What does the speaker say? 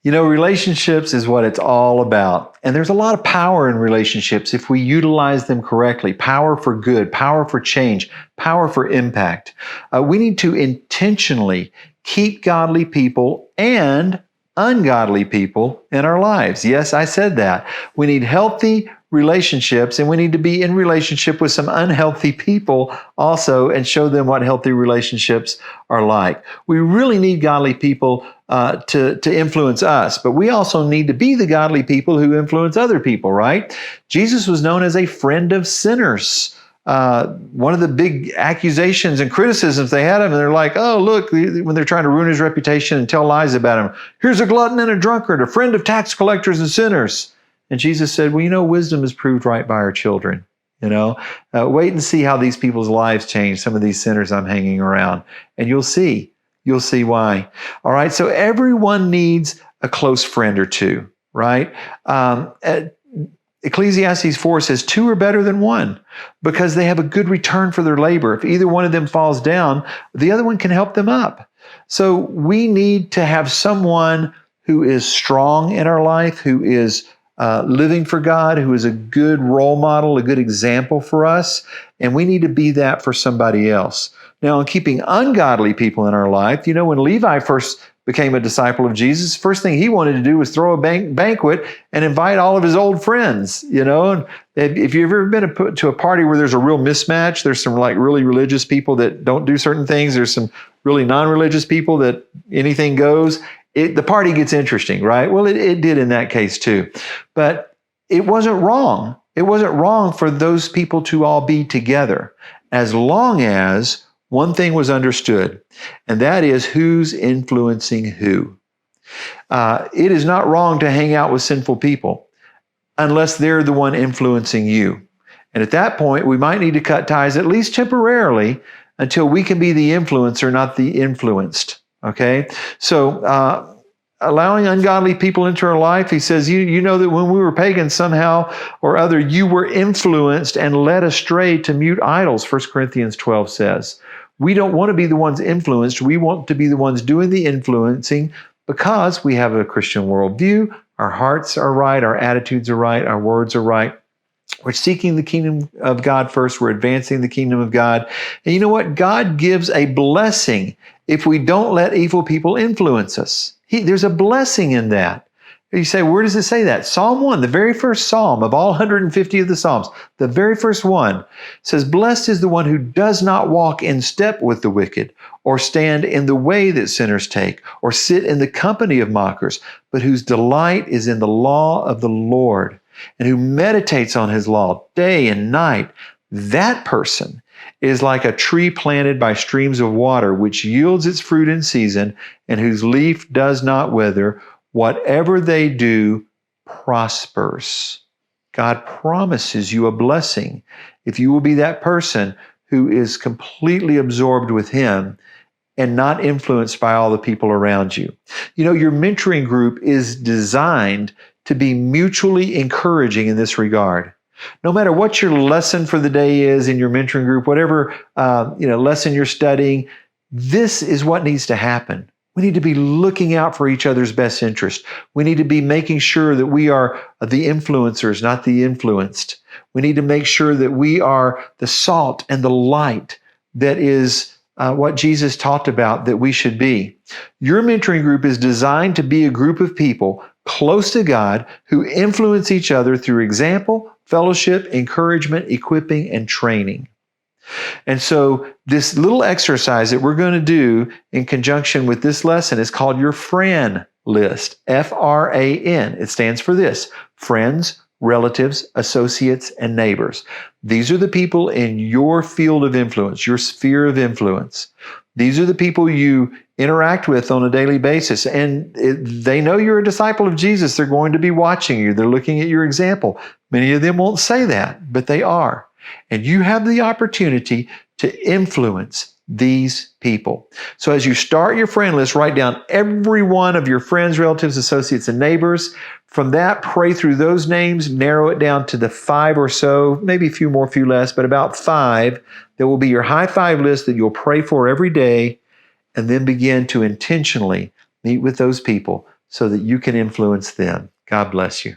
Relationships is what it's all about. And there's a lot of power in relationships if we utilize them correctly. Power for good, power for change, power for impact. We need to intentionally keep godly people and ungodly people in our lives. Yes, I said that. We need healthy relationships, and we need to be in relationship with some unhealthy people also and show them what healthy relationships are like. We really need godly people to influence us, but we also need to be the godly people who influence other people, right? Jesus was known as a friend of sinners. One of the big accusations and criticisms they had of him, they're like, oh, look, when they're trying to ruin his reputation and tell lies about him, here's a glutton and a drunkard, a friend of tax collectors and sinners. And Jesus said, well, wisdom is proved right by our children. Wait and see how these people's lives change, some of these sinners I'm hanging around, and you'll see why. All right, so everyone needs a close friend or two, right? Ecclesiastes 4 says 2 are better than 1 because they have a good return for their labor. If either one of them falls down, the other one can help them up. So we need to have someone who is strong in our life, who is living for God, who is a good role model, a good example for us, and we need to be that for somebody else. Now, in keeping ungodly people in our life, when Levi first became a disciple of Jesus, first thing he wanted to do was throw a banquet and invite all of his old friends, And if you've ever been to a party where there's a real mismatch, there's some like really religious people that don't do certain things, there's some really non-religious people that anything goes, the party gets interesting, right? Well, it did in that case too. But it wasn't wrong. It wasn't wrong for those people to all be together as long as one thing was understood, and that is who's influencing who. It is not wrong to hang out with sinful people unless they're the one influencing you. And at that point, we might need to cut ties, at least temporarily, until we can be the influencer, not the influenced. Okay? So, allowing ungodly people into our life, he says, you know that when we were pagans somehow or other, you were influenced and led astray to mute idols, 1 Corinthians 12 says. We don't want to be the ones influenced. We want to be the ones doing the influencing because we have a Christian worldview. Our hearts are right. Our attitudes are right. Our words are right. We're seeking the kingdom of God first. We're advancing the kingdom of God. And you know what? God gives a blessing if we don't let evil people influence us. There's a blessing in that. You say, where does it say that? Psalm 1, the very first psalm of all 150 of the psalms, the very first one says, blessed is the one who does not walk in step with the wicked, or stand in the way that sinners take, or sit in the company of mockers, but whose delight is in the law of the Lord, and who meditates on his law day and night. That person is like a tree planted by streams of water, which yields its fruit in season, and whose leaf does not wither. Whatever they do prospers. God promises you a blessing if you will be that person who is completely absorbed with him and not influenced by all the people around you. Your mentoring group is designed to be mutually encouraging in this regard. No matter what your lesson for the day is in your mentoring group, whatever lesson you're studying, this is what needs to happen. We need to be looking out for each other's best interest. We need to be making sure that we are the influencers, not the influenced. We need to make sure that we are the salt and the light that is what Jesus talked about that we should be. Your mentoring group is designed to be a group of people close to God who influence each other through example, fellowship, encouragement, equipping, and training. And so this little exercise that we're going to do in conjunction with this lesson is called your FRAN list, F-R-A-N. It stands for this: friends, relatives, associates, and neighbors. These are the people in your field of influence, your sphere of influence. These are the people you interact with on a daily basis. And they know you're a disciple of Jesus. They're going to be watching you. They're looking at your example. Many of them won't say that, but they are. And you have the opportunity to influence these people. So as you start your friend list, write down every one of your friends, relatives, associates, and neighbors. From that, pray through those names, narrow it down to the 5 or so, maybe a few more, few less, but about 5 that will be your high 5 list that you'll pray for every day, and then begin to intentionally meet with those people so that you can influence them. God bless you.